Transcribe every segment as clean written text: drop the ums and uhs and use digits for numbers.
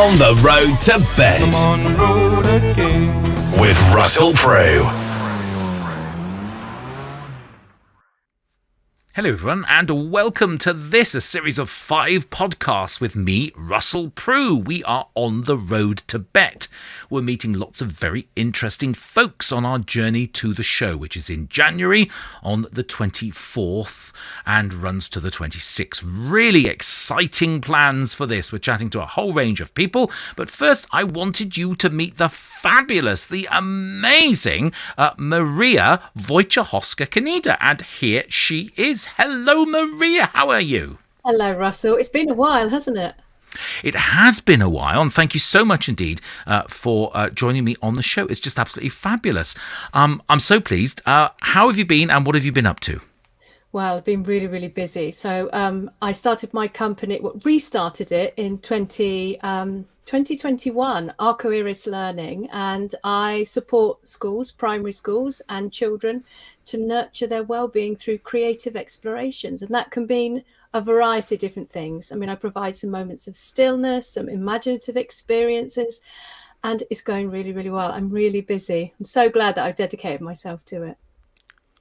On the road to Bett. I'm on the road again. With Russell Prue. Hello everyone, and welcome to this, a series of 5 podcasts with me, Russell Prue. We are on the road to Bett. We're meeting lots of very interesting folks on our journey to the show, which is in January on the 24th and runs to the 26th. Really exciting plans for this. We're chatting to a whole range of people, but first I wanted you to meet the fabulous, the amazing Maria Wojciechowska-Kaneda, and here she is. Hello, Maria. How are you? Hello, Russell. It's been a while, hasn't it? It has been a while, and thank you so much indeed for joining me on the show. It's just absolutely fabulous. I'm so pleased. How have you been, and what have you been up to? Well, I've been really, really busy. So I started my company, restarted it in 2021, Arcoiris Learning, and I support schools, primary schools and children to nurture their well-being through creative explorations. And that can mean a variety of different things. I mean, I provide some moments of stillness, some imaginative experiences, and it's going really, really well. I'm really busy. I'm so glad that I've dedicated myself to it.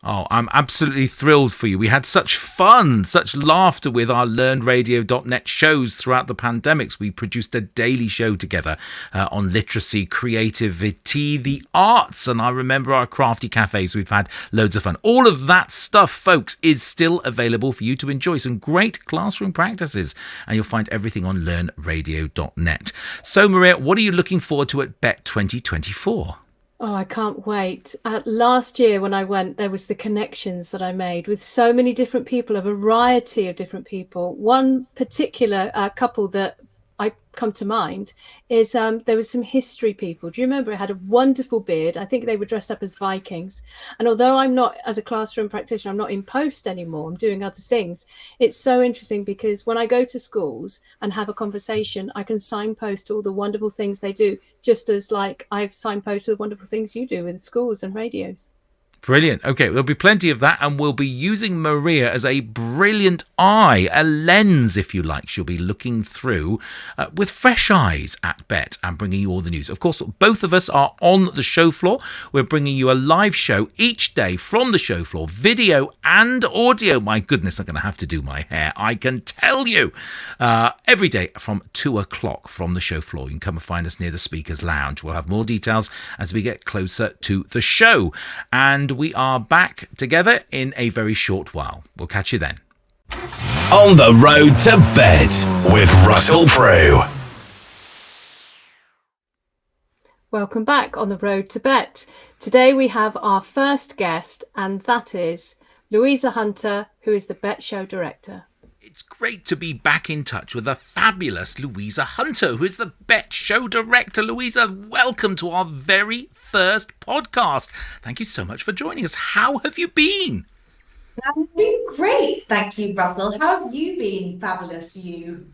Oh, I'm absolutely thrilled for you. We had such fun, such laughter with our learnradio.net shows throughout the pandemics. We produced a daily show together on literacy, creativity, the arts, and I remember our crafty cafes. We've had loads of fun. All of that stuff, folks, is still available for you to enjoy. Some great classroom practices, and you'll find everything on learnradio.net. So, Maria, what are you looking forward to at Bett 2024? Oh, I can't wait. Last year when I went, there was the connections that I made with so many different people, a variety of different people. One particular couple that I come to mind is there was some history people. Do you remember? It had a wonderful beard. I think they were dressed up as Vikings. And although I'm not, as a classroom practitioner, I'm not in post anymore, I'm doing other things. It's so interesting because when I go to schools and have a conversation, I can signpost all the wonderful things they do, just as like I've signposted the wonderful things you do with schools and radios. Brilliant. Okay, there'll be plenty of that, and we'll be using Maria as a brilliant eye, a lens, if you like. She'll be looking through with fresh eyes at Bett and bringing you all the news. Of course, both of us are on the show floor. We're bringing you a live show each day from the show floor, video and audio. My goodness, I'm going to have to do my hair, I can tell you. Every day from 2 o'clock from the show floor. You can come and find us near the Speakers Lounge. We'll have more details as we get closer to the show. And we are back together in a very short while. We'll catch you then. On the road to Bett with Russell Prue. Welcome back on the road to Bett. Today we have our first guest, and that is Louisa Hunter, who is the Bett Show Director. It's great to be back in touch with the fabulous Louisa Hunter, who is the Bett Show Director. Louisa, welcome to our very first podcast. Thank you so much for joining us. How have you been? I've been great, thank you, Russell. How have you been? Fabulous, you.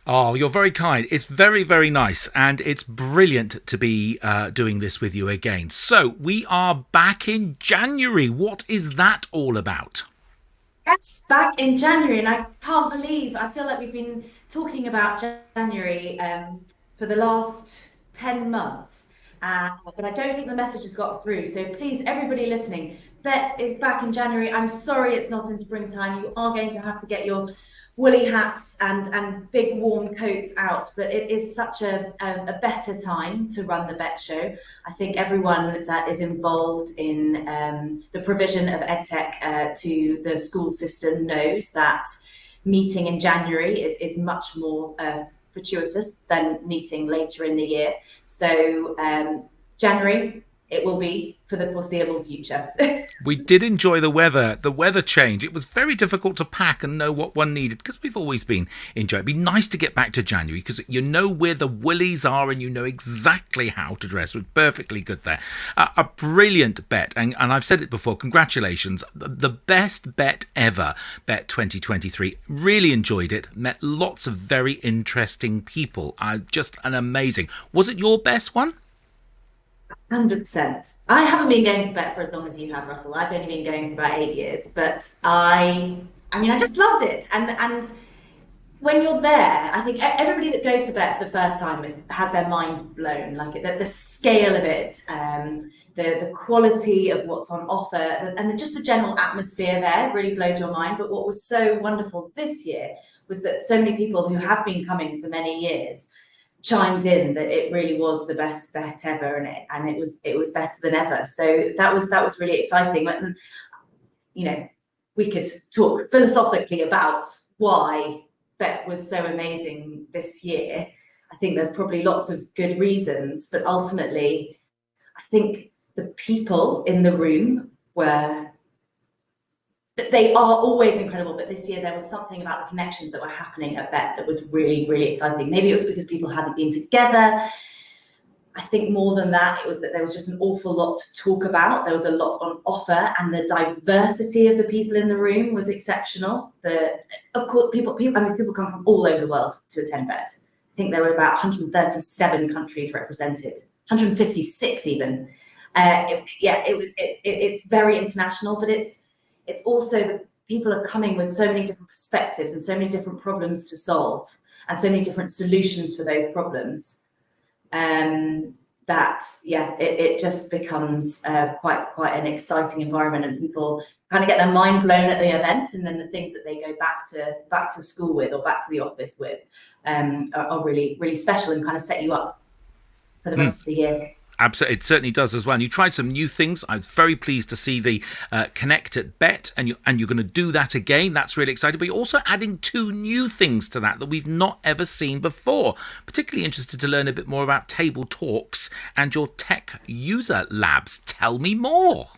Oh, you're very kind. It's very, very nice, and it's brilliant to be doing this with you again. So we are back in January. What is that all about? Yes, back in January, and I can't believe, I feel like we've been talking about January for the last 10 months, but I don't think the message has got through. So please, everybody listening, Bett is back in January. I'm sorry it's not in springtime. You are going to have to get your woolly hats and big warm coats out, but it is such a better time to run the Bett Show. I think everyone that is involved in the provision of EdTech to the school system knows that meeting in January is much more fortuitous than meeting later in the year. So January, it will be for the foreseeable future. We did enjoy the weather change. It was very difficult to pack and know what one needed because we've always been enjoying. It'd be nice to get back to January because you know where the woolies are and you know exactly how to dress. It was perfectly good there. A brilliant Bett, and I've said it before, congratulations. The best Bett ever, Bett 2023. Really enjoyed it. Met lots of very interesting people. Just an amazing. Was it your best one? 100%. I haven't been going to Bett for as long as you have, Russell. I've only been going for about 8 years, but I mean, I just loved it. And when you're there, I think everybody that goes to Bett for the first time has their mind blown, like the scale of it, the quality of what's on offer, and just the general atmosphere there really blows your mind. But what was so wonderful this year was that so many people who have been coming for many years chimed in that it really was the best Bett ever, and it was better than ever. So that was really exciting. And you know, we could talk philosophically about why Bett was so amazing this year. I think there's probably lots of good reasons, but ultimately, I think the people in the room they are always incredible, but this year there was something about the connections that were happening at Bett that was really, really exciting. Maybe it was because people hadn't been together. I think more than that, it was that there was just an awful lot to talk about. There was a lot on offer, and the diversity of the people in the room was exceptional. Of course, people come from all over the world to attend Bett. I think there were about 137 countries represented, 156 even. It's very international, but it's also that people are coming with so many different perspectives and so many different problems to solve, and so many different solutions for those problems. It just becomes quite an exciting environment, and people kind of get their mind blown at the event, and then the things that they go back to school with or back to the office with are really, really special and kind of set you up for the rest of the year. Absolutely, it certainly does as well. And you tried some new things. I was very pleased to see the Connect at Bett, and you're going to do that again. That's really exciting. But you're also adding 2 new things to that we've not ever seen before. Particularly interested to learn a bit more about table talks and your tech user labs. Tell me more.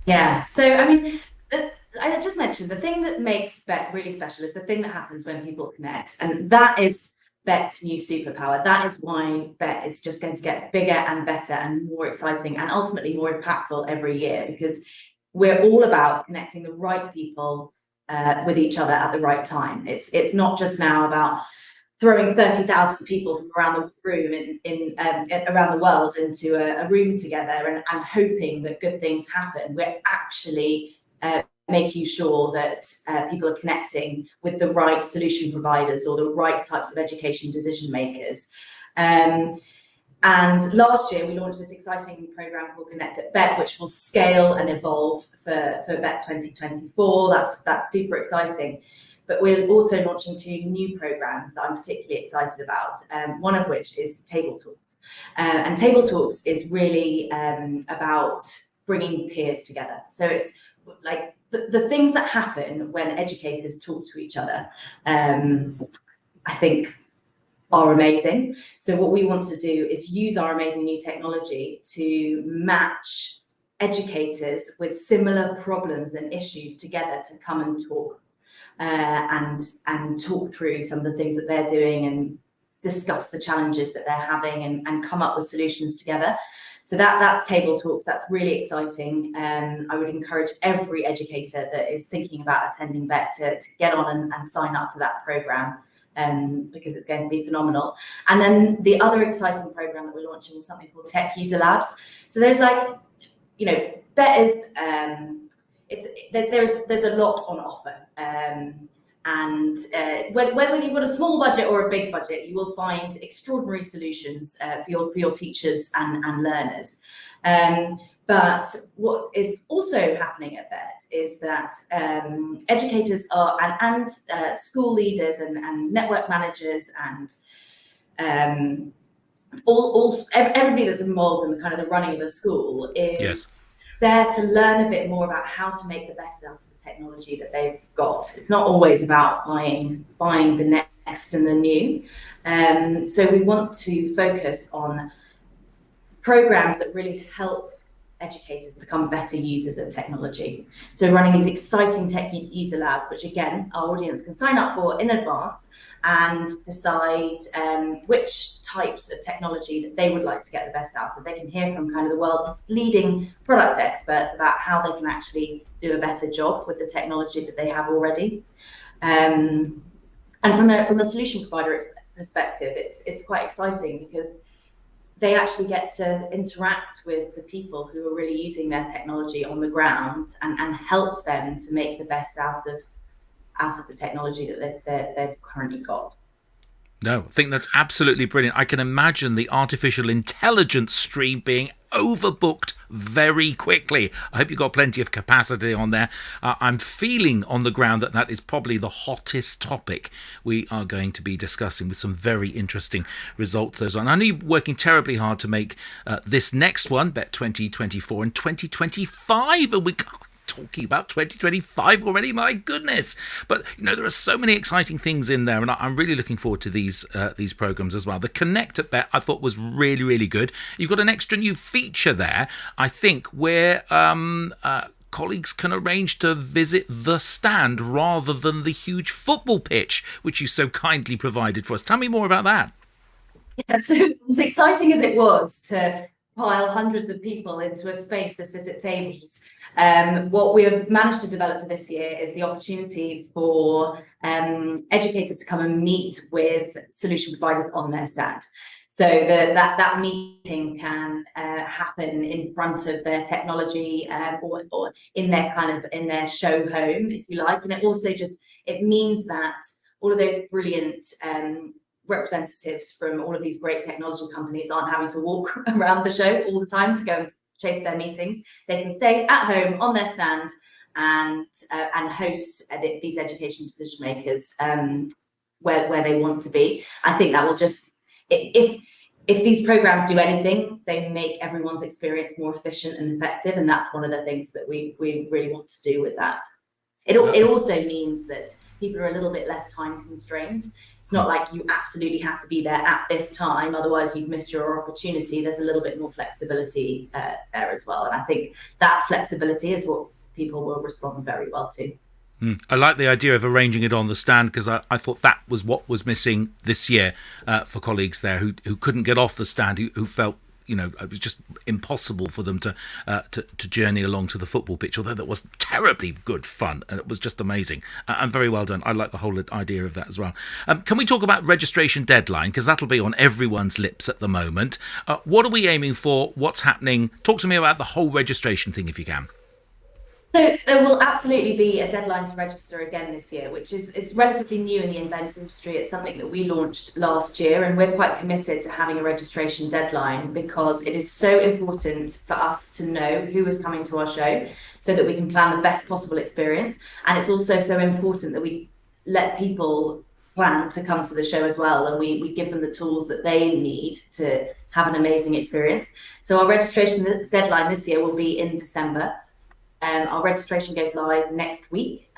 Yeah. So I mean, I just mentioned the thing that makes Bett really special is the thing that happens when people connect, and that is Bett's new superpower. That is why Bett is just going to get bigger and better and more exciting and ultimately more impactful every year, because we're all about connecting the right people with each other at the right time. It's not just now about throwing 30,000 people from around the room around the world into a room together and hoping that good things happen. We're actually making sure that people are connecting with the right solution providers or the right types of education decision makers. And last year we launched this exciting program called Connect at Bett, which will scale and evolve for Bett 2024. That's super exciting. But we're also launching 2 new programs that I'm particularly excited about, one of which is Table Talks. And Table Talks is really about bringing peers together. So it's like the things that happen when educators talk to each other, I think are amazing. So what we want to do is use our amazing new technology to match educators with similar problems and issues together to come and talk and talk through some of the things that they're doing and discuss the challenges that they're having and come up with solutions together. So that's Table Talks. That's really exciting. I would encourage every educator that is thinking about attending Bett to get on and sign up to that program, because it's going to be phenomenal. And then the other exciting program that we're launching is something called Tech User Labs. So there's Bett is there's a lot on offer. And whether you've got a small budget or a big budget, you will find extraordinary solutions for your teachers and learners. But what is also happening at Bett is that educators and school leaders and network managers and everybody that's involved in the kind of the running of the school is there to learn a bit more about how to make the best out of the technology that they've got. It's not always about buying the next and the new. So we want to focus on programs that really help educators become better users of technology. So we're running these exciting tech user labs, which again, our audience can sign up for in advance and decide which types of technology that they would like to get the best out of. They can hear from kind of the world's leading product experts about how they can actually do a better job with the technology that they have already. And from a solution provider perspective, it's quite exciting because they actually get to interact with the people who are really using their technology on the ground and help them to make the best out out of the technology that they've currently got. No, I think that's absolutely brilliant. I can imagine the artificial intelligence stream being overbooked very quickly. I hope you've got plenty of capacity on there. I'm feeling on the ground that that is probably the hottest topic we are going to be discussing, with some very interesting results. Those on. I know you're working terribly hard to make this next one, Bett 2024 and 2025, and we can't talking about 2025 already, my goodness. But there are so many exciting things in there, and I'm really looking forward to these programs as well. The Connect at Bett I thought was really, really good. You've got an extra new feature there, I think, where colleagues can arrange to visit the stand rather than the huge football pitch, which you so kindly provided for us. Tell me more about that. Yeah, so as exciting as it was to pile hundreds of people into a space to sit at tables, what we have managed to develop for this year is the opportunity for educators to come and meet with solution providers on their stand. So that meeting can happen in front of their technology or in their show home, if you like. And it also it means that all of those brilliant representatives from all of these great technology companies aren't having to walk around the show all the time to go and chase their meetings. They can stay at home on their stand and host these education decision makers where they want to be. I think that will just, if these programs do anything, they make everyone's experience more efficient and effective, and that's one of the things that we really want to do with that. It also means that people are a little bit less time constrained. It's not like you absolutely have to be there at this time, otherwise you've missed your opportunity. There's a little bit more flexibility there as well. And I think that flexibility is what people will respond very well to. I like the idea of arranging it on the stand, because I thought that was what was missing this year for colleagues there who couldn't get off the stand, who felt it was just impossible for them to journey along to the football pitch, although that was terribly good fun and it was just amazing and very well done. I like the whole idea of that as well. Can we talk about registration deadline, because that'll be on everyone's lips at the moment. What are we aiming for? What's happening? Talk to me about the whole registration thing if you can. So there will absolutely be a deadline to register again this year, which is relatively new in the events industry. It's something that we launched last year, and we're quite committed to having a registration deadline because it is so important for us to know who is coming to our show so that we can plan the best possible experience. And it's also so important that we let people plan to come to the show as well, and we give them the tools that they need to have an amazing experience. So our registration deadline this year will be in December. Our registration goes live next week,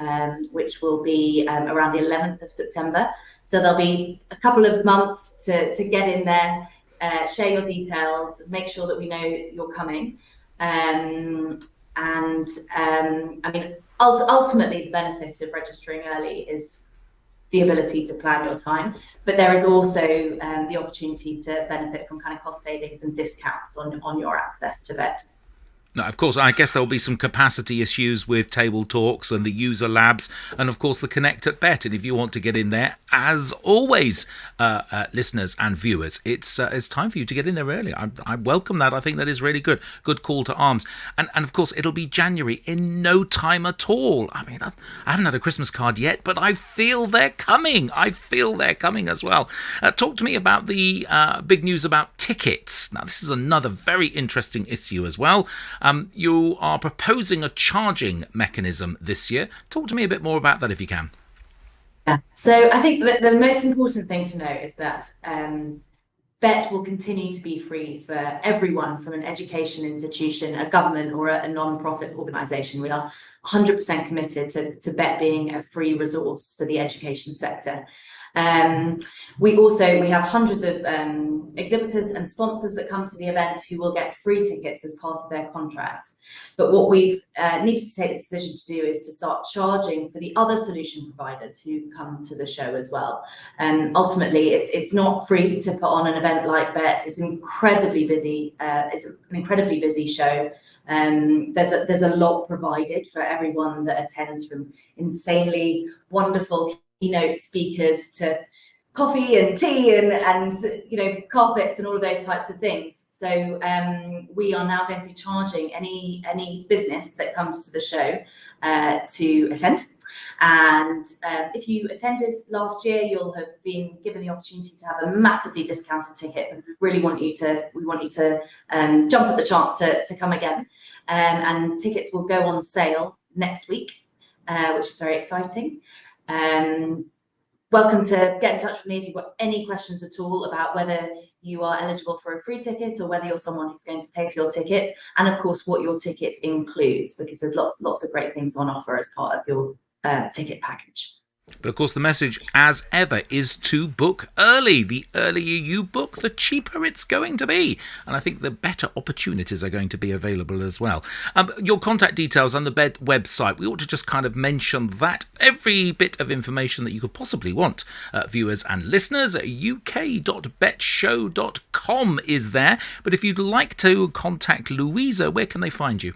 which will be around the 11th of September. So there'll be a couple of months to get in there, share your details, make sure that we know you're coming. I mean, ultimately, the benefit of registering early is the ability to plan your time, but there is also the opportunity to benefit from kind of cost savings and discounts on your access to Bett. Now, of course, I guess there'll be some capacity issues with table talks and the user labs and, of course, the Connect at Bett. And if you want to get in there, as always, listeners and viewers, it's time for you to get in there early. I welcome that. I think that is really good. Good call to arms. And of course, it'll be January in no time at all. I mean, I haven't had a Christmas card yet, but I feel they're coming. I feel they're coming as well. Talk to me about the big news about tickets. Now, this is another very interesting issue as well. You are proposing a charging mechanism this year. Talk to me a bit more about that if you can. Yeah. So I think that the most important thing to know is that Bett will continue to be free for everyone from an education institution, a government or a non-profit organisation. We are 100% committed to Bett being a free resource for the education sector. We have hundreds of exhibitors and sponsors that come to the event who will get free tickets as part of their contracts. But what we've needed to take the decision to do is to start charging for the other solution providers who come to the show as well. Ultimately, it's not free to put on an event like Bett. It's incredibly busy. It's an incredibly busy show. There's a lot provided for everyone that attends, from insanely wonderful keynote speakers to coffee and tea and carpets and all of those types of things. So we are now going to be charging any business that comes to the show to attend. And if you attended last year, you'll have been given the opportunity to have a massively discounted ticket. We really want you to, jump at the chance to come again. And tickets will go on sale next week, which is very exciting. Welcome to get in touch with me if you've got any questions at all about whether you are eligible for a free ticket or whether you're someone who's going to pay for your ticket, and of course what your ticket includes, because there's lots of great things on offer as part of your ticket package. But of course, the message, as ever, is to book early. The earlier you book, the cheaper it's going to be. And I think the better opportunities are going to be available as well. Your contact details on the Bett website, we ought to just kind of mention that. Every bit of information that you could possibly want, viewers and listeners, uk.bettshow.com is there. But if you'd like to contact Louisa, where can they find you?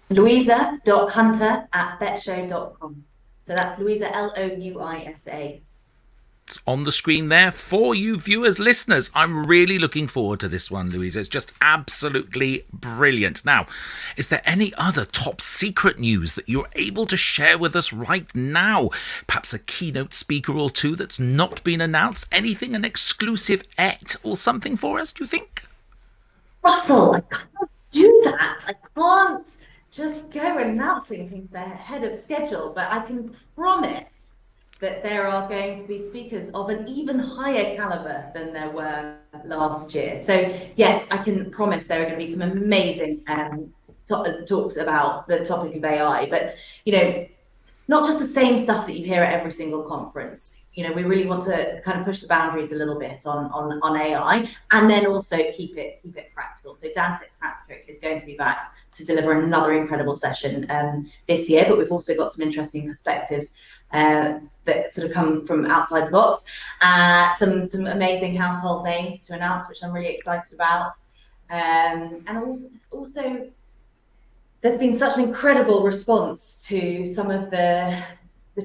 Louisa.hunter@bettshow.com. So that's Louisa, Louisa. It's on the screen there for you viewers, listeners. I'm really looking forward to this one, Louisa. It's just absolutely brilliant. Now, is there any other top secret news that you're able to share with us right now? Perhaps a keynote speaker or two that's not been announced? Anything, an exclusive or something for us, do you think? Russell, I can't do that. I can't just go announcing things ahead of schedule, but I can promise that there are going to be speakers of an even higher caliber than there were last year. So yes, I can promise there are going to be some amazing talks about the topic of AI, but not just the same stuff that you hear at every single conference. We really want to kind of push the boundaries a little bit on AI, and then also keep it practical. So Dan Fitzpatrick is going to be back to deliver another incredible session this year, but we've also got some interesting perspectives that sort of come from outside the box. Some amazing household names to announce, which I'm really excited about. And also there's been such an incredible response to some of the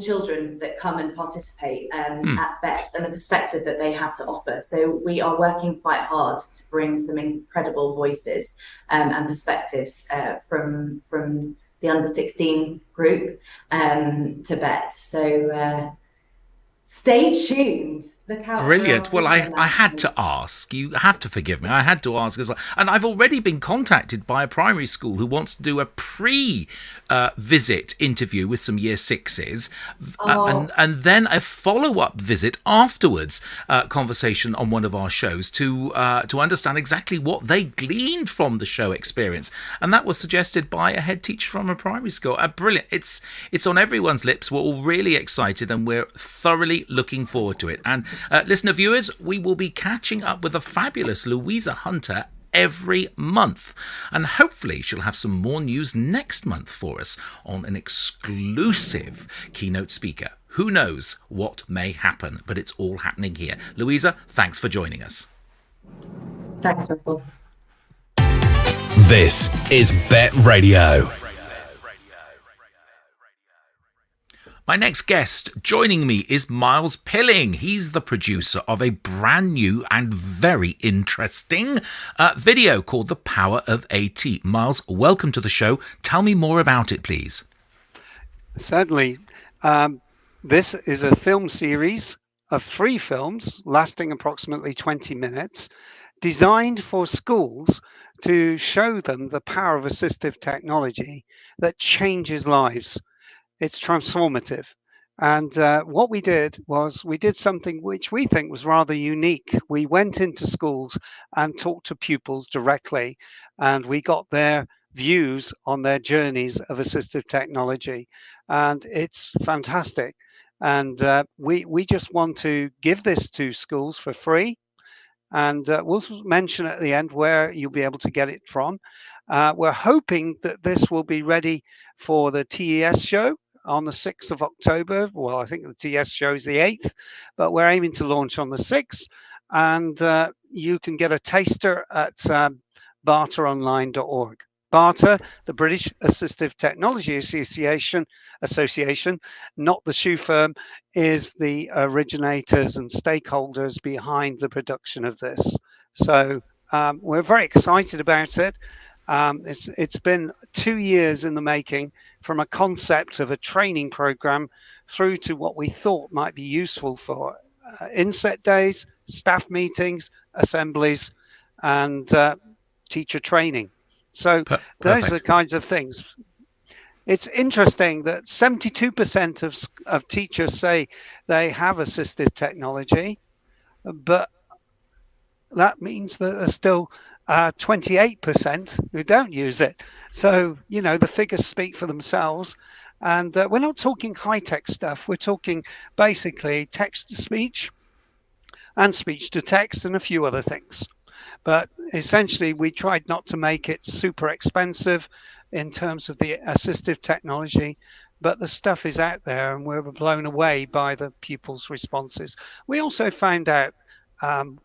children that come and participate at Bett and the perspective that they have to offer. So we are working quite hard to bring some incredible voices and perspectives from the under 16 group to Bett. So stay tuned. Look out. Brilliant. Well, I had to ask. You have to forgive me. I had to ask as well. And I've already been contacted by a primary school who wants to do a pre-visit interview with some year sixes, and then a follow-up visit afterwards, conversation on one of our shows to understand exactly what they gleaned from the show experience. And that was suggested by a head teacher from a primary school. Brilliant. It's on everyone's lips. We're all really excited, and we're thoroughly looking forward to it. And listener viewers, we will be catching up with the fabulous Louisa Hunter every month, and hopefully she'll have some more news next month for us on an exclusive keynote speaker. Who knows what may happen, but it's all happening here. Louisa, thanks for joining us. Thanks, Russell. This is Bett Radio. My next guest joining me is Myles Pilling. He's the producer of a brand new and very interesting video called The Power of AT. Myles, welcome to the show. Tell me more about it, please. Certainly. This is a film series of 3 films lasting approximately 20 minutes, designed for schools to show them the power of assistive technology that changes lives. It's transformative. And what we did was we did something which we think was rather unique. We went into schools and talked to pupils directly, and we got their views on their journeys of assistive technology. And it's fantastic. And we just want to give this to schools for free. And we'll mention at the end where you'll be able to get it from. We're hoping that this will be ready for the TES show on the 6th of October. Well, I think the TES show is the 8th, but we're aiming to launch on the 6th. And you can get a taster at BATAonline.org. BATA, the British Assistive Technology Association, not the shoe firm, is the originators and stakeholders behind the production of this. So we're very excited about it. It's been 2 years in the making, from a concept of a training program through to what we thought might be useful for inset days, staff meetings, assemblies, and teacher training. So those are the Perfect. kinds of things. It's interesting that 72% of teachers say they have assistive technology, but that means that there's still 28% who don't use it. So, the figures speak for themselves. And we're not talking high tech stuff. We're talking basically text to speech and speech to text and a few other things. But essentially, we tried not to make it super expensive in terms of the assistive technology, but the stuff is out there and we're blown away by the pupils' responses. We also found out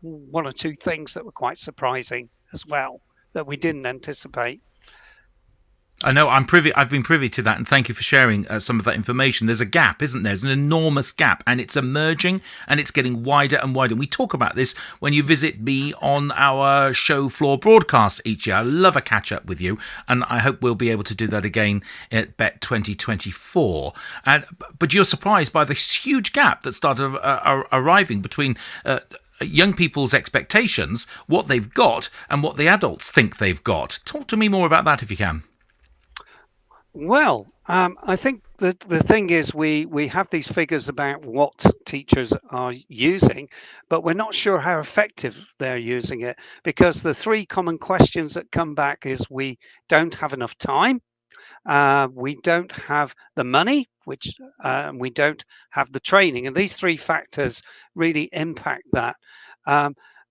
one or two things that were quite surprising as well that we didn't anticipate. I know I've been privy to that, and thank you for sharing some of that information. There's a gap, isn't there? There's an enormous gap, and it's emerging, and it's getting wider and wider. We talk about this when you visit me on our show floor broadcasts each year. I love a catch up with you, and I hope we'll be able to do that again at Bett 2024. But you're surprised by this huge gap that started arriving between young people's expectations, what they've got, and what the adults think they've got. Talk to me more about that if you can. Well, I think the thing is we have these figures about what teachers are using, but we're not sure how effective they're using it, because the three common questions that come back is we don't have enough time, we don't have the money, which we don't have the training, and these three factors really impact that.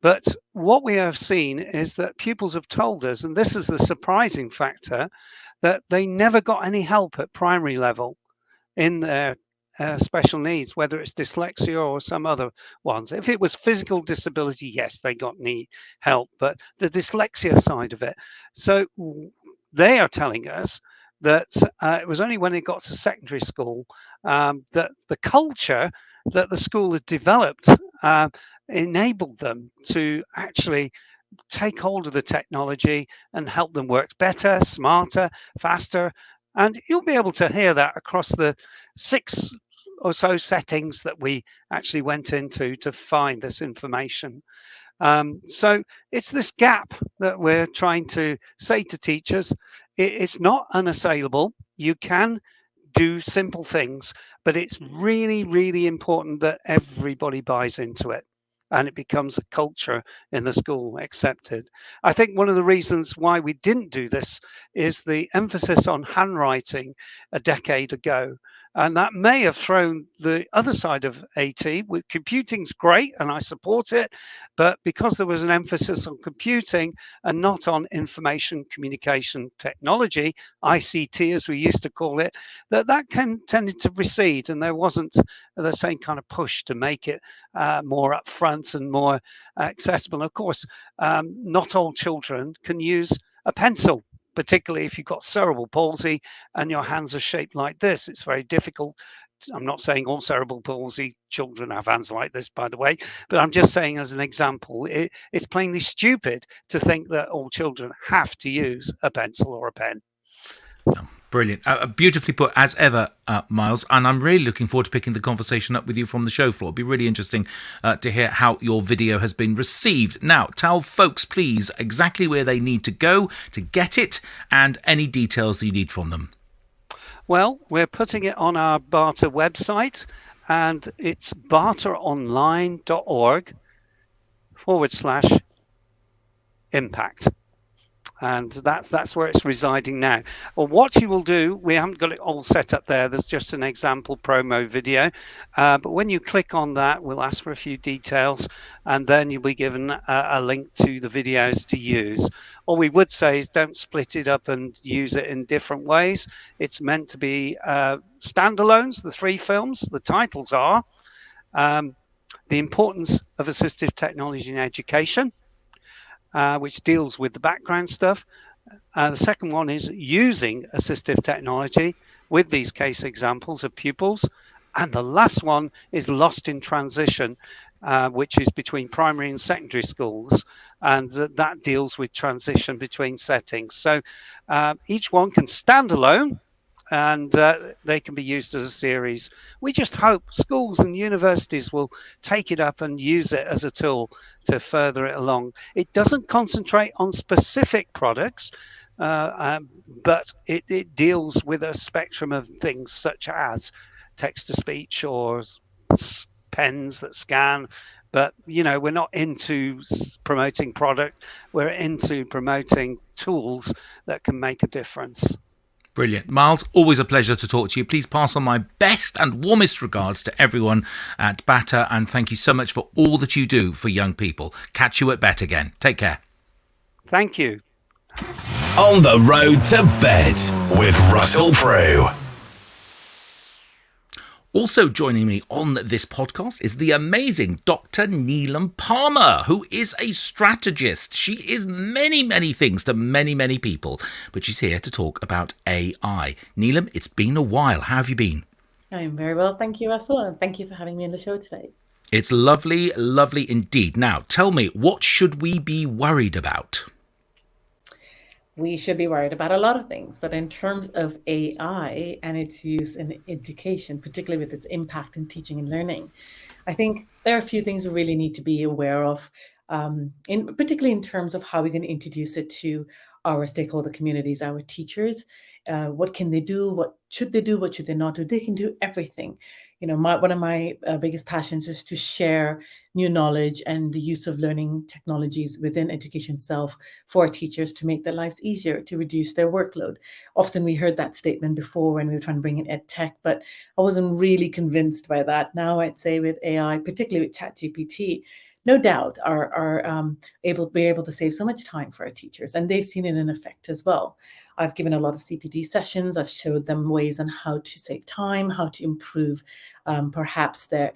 But what we have seen is that pupils have told us, and this is the surprising factor, that they never got any help at primary level in their special needs, whether it's dyslexia or some other ones. If it was physical disability, yes, they got help, but the dyslexia side of it. So they are telling us that it was only when it got to secondary school that the culture that the school had developed enabled them to actually take hold of the technology and help them work better, smarter, faster. And you'll be able to hear that across the 6 or so settings that we actually went into to find this information. So it's this gap that we're trying to say to teachers. It's not unassailable. You can do simple things, but it's really, really important that everybody buys into it and it becomes a culture in the school accepted. I think one of the reasons why we didn't do this is the emphasis on handwriting a decade ago. And that may have thrown the other side of AT. Computing's great and I support it, but because there was an emphasis on computing and not on information communication technology, ICT as we used to call it, that tended to recede, and there wasn't the same kind of push to make it more upfront and more accessible. Of course, not all children can use a pencil, particularly if you've got cerebral palsy and your hands are shaped like this. It's very difficult. I'm not saying all cerebral palsy children have hands like this, by the way, but I'm just saying as an example, it's plainly stupid to think that all children have to use a pencil or a pen. Brilliant. Beautifully put, as ever, Myles. And I'm really looking forward to picking the conversation up with you from the show floor. It'll be really interesting to hear how your video has been received. Now, tell folks, please, exactly where they need to go to get it and any details that you need from them. Well, we're putting it on our BATA website, and it's bataonline.org/impact. And that's where it's residing now. Well, what you will do, we haven't got it all set up there. There's just an example promo video. But when you click on that, we'll ask for a few details, and then you'll be given a link to the videos to use. All we would say is don't split it up and use it in different ways. It's meant to be standalones, the three films. The titles are The Importance of Assistive Technology in Education, which deals with the background stuff. The second one is using assistive technology with these case examples of pupils. And the last one is Lost in Transition, which is between primary and secondary schools, and that deals with transition between settings. So each one can stand alone, and they can be used as a series. We just hope schools and universities will take it up and use it as a tool to further it along. It doesn't concentrate on specific products, but it deals with a spectrum of things such as text-to-speech or pens that scan. But, we're not into promoting product. We're into promoting tools that can make a difference. Brilliant. Myles, always a pleasure to talk to you. Please pass on my best and warmest regards to everyone at BATA, and thank you so much for all that you do for young people. Catch you at Bett again. Take care. Thank you. On the Road to Bett with Russell Prue. Also joining me on this podcast is the amazing Dr. Neelam Parmar, who is a strategist. She is many, many things to many, many people, but she's here to talk about AI. Neelam, it's been a while. How have you been? I'm very well, thank you, Russell, and thank you for having me on the show today. It's lovely, lovely indeed. Now, tell me, what should we be worried about? We should be worried about a lot of things, but in terms of AI and its use in education, particularly with its impact in teaching and learning, I think there are a few things we really need to be aware of, particularly in terms of how we're going to introduce it to our stakeholder communities, our teachers. What can they do? What should they do? What should they not do? They can do everything. One of my biggest passions is to share new knowledge and the use of learning technologies within education itself for teachers to make their lives easier, to reduce their workload. Often we heard that statement before when we were trying to bring in ed tech, but I wasn't really convinced by that. Now I'd say with AI, particularly with ChatGPT, no doubt are able to save so much time for our teachers, and they've seen it in effect as well. I've given a lot of CPD sessions. I've showed them ways on how to save time, how to improve perhaps their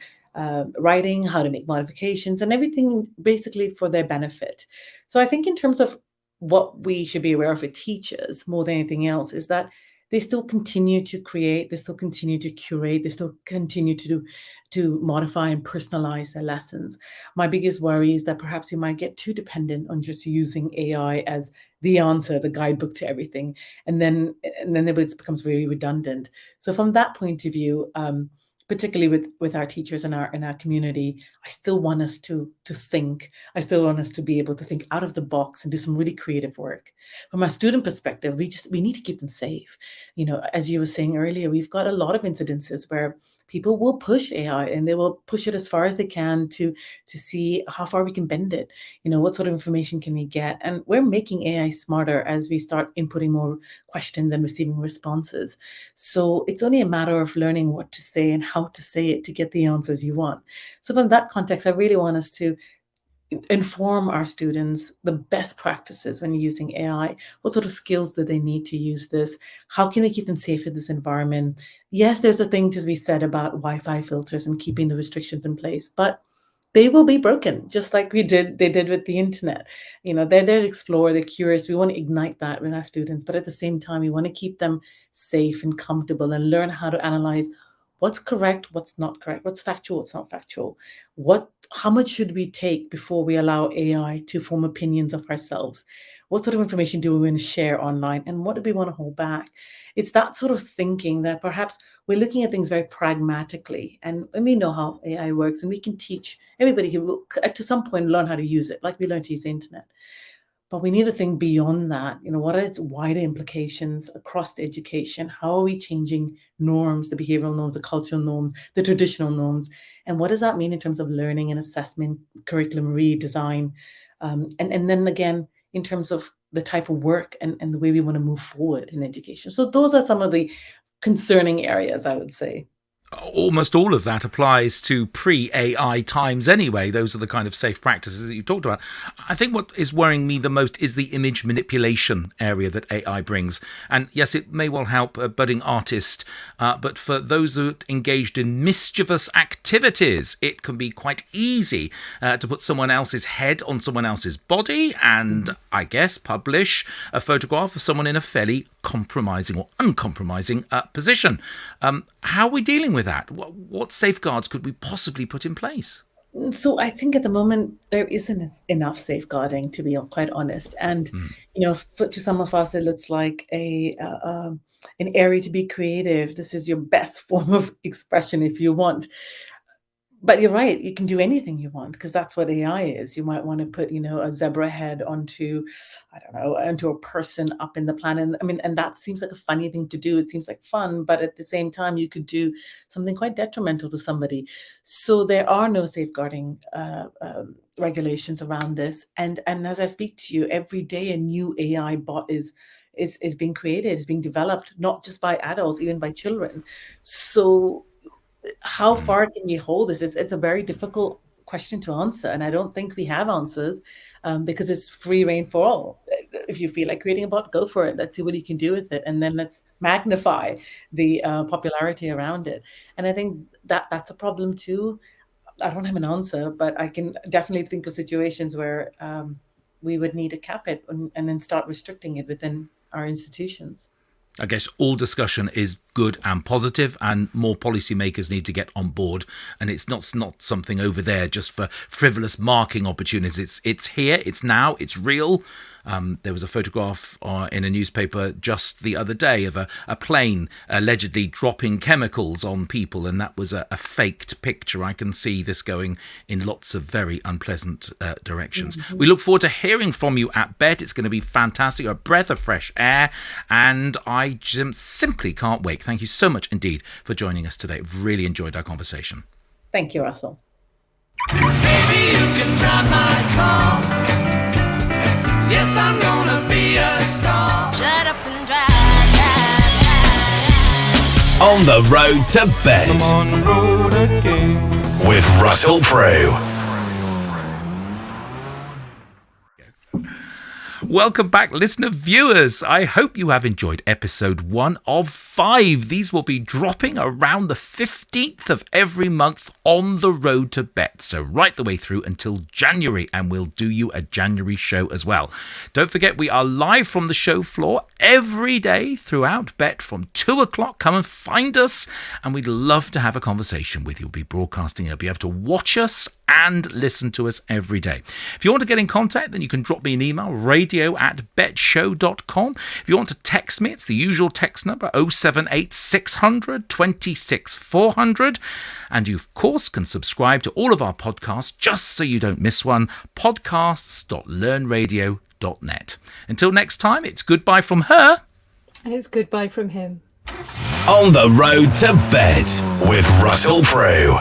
writing, how to make modifications, and everything basically for their benefit. So I think in terms of what we should be aware of with teachers more than anything else is that they still continue to create, they still continue to curate, they still continue to modify and personalize their lessons. My biggest worry is that perhaps we might get too dependent on just using AI as the answer, the guidebook to everything, and then it becomes very redundant. So from that point of view, particularly with our teachers in our community, I still want us to think. I still want us to be able to think out of the box and do some really creative work. From a student perspective, we need to keep them safe. As you were saying earlier, we've got a lot of incidences where people will push AI and they will push it as far as they can to see how far we can bend it. What sort of information can we get? And we're making AI smarter as we start inputting more questions and receiving responses. So it's only a matter of learning what to say and how to say it to get the answers you want. So from that context, I really want us to inform our students the best practices when using AI. What sort of skills do they need to use this? How can we keep them safe in this environment? Yes, there's a thing to be said about Wi-Fi filters and keeping the restrictions in place, but they will be broken, just like they did with the internet. They're there to explore, they're curious. We want to ignite that with our students, but at the same time, we want to keep them safe and comfortable and learn how to analyze what's correct, what's not correct, what's factual, what's not factual. How much should we take before we allow AI to form opinions of ourselves? What sort of information do we want to share online? And what do we want to hold back? It's that sort of thinking that perhaps we're looking at things very pragmatically, and we know how AI works, and we can teach everybody who will, to some point, learn how to use it, like we learn to use the internet. But we need to think beyond that. What are its wider implications across the education? How are we changing norms, the behavioral norms, the cultural norms, the traditional norms? And what does that mean in terms of learning and assessment, curriculum redesign? And then again, in terms of the type of work and the way we want to move forward in education. So those are some of the concerning areas, I would say. Almost all of that applies to pre-AI times anyway. Those are the kind of safe practices that you talked about. I think what is worrying me the most is the image manipulation area that AI brings. And yes, it may well help a budding artist, but for those who are engaged in mischievous activities, it can be quite easy to put someone else's head on someone else's body and, I guess, publish a photograph of someone in a fairly compromising or uncompromising position. How are we dealing with that? What safeguards could we possibly put in place? So I think at the moment there isn't enough safeguarding, to be quite honest. And to some of us, it looks like an area to be creative. This is your best form of expression if you want. But you're right, you can do anything you want because that's what AI is. You might want to put, a zebra head onto, I don't know, onto a person up in the planet. I mean, and that seems like a funny thing to do. It seems like fun, but at the same time, you could do something quite detrimental to somebody. So there are no safeguarding regulations around this. And as I speak to you, every day a new AI bot is being created, is being developed, not just by adults, even by children. So how far can we hold this? It's a very difficult question to answer, and I don't think we have answers because it's free reign for all. If you feel like creating a bot, go for it. Let's see what you can do with it, and then let's magnify the popularity around it. And I think that's a problem too. I don't have an answer, but I can definitely think of situations where we would need to cap it and then start restricting it within our institutions. I guess all discussion is good and positive, and more policymakers need to get on board. And it's not something over there just for frivolous marking opportunities. It's here, it's now, it's real. There was a photograph in a newspaper just the other day of a plane allegedly dropping chemicals on people, and that was a faked picture. I can see this going in lots of very unpleasant directions. Mm-hmm. We look forward to hearing from you at Bett. It's going to be fantastic, a breath of fresh air, and I simply can't wait. Thank you so much indeed for joining us today. I've really enjoyed our conversation. Thank you, Russell. Baby, you can drive my car. Yes, I'm gonna be a star. Shut up and drive. On the road to Bett. I'm on the road again. With Russell Prue. Welcome back, listener viewers. I hope you have enjoyed episode 1 of 5. These will be dropping around the 15th of every month on the road to Bett. So right the way through until January, and we'll do you a January show as well. Don't forget, we are live from the show floor every day throughout Bett from 2 o'clock. Come and find us, and we'd love to have a conversation with you. We'll be broadcasting. You'll be able to watch us and listen to us every day. If you want to get in contact, then you can drop me an email, radio@bettshow.com. If you want to text me, it's the usual text number, 078 600 26 400. And you, of course, can subscribe to all of our podcasts just so you don't miss one, podcasts.learnradio.net. Until next time, it's goodbye from her. And it's goodbye from him. On the road to Bett with Russell Prue.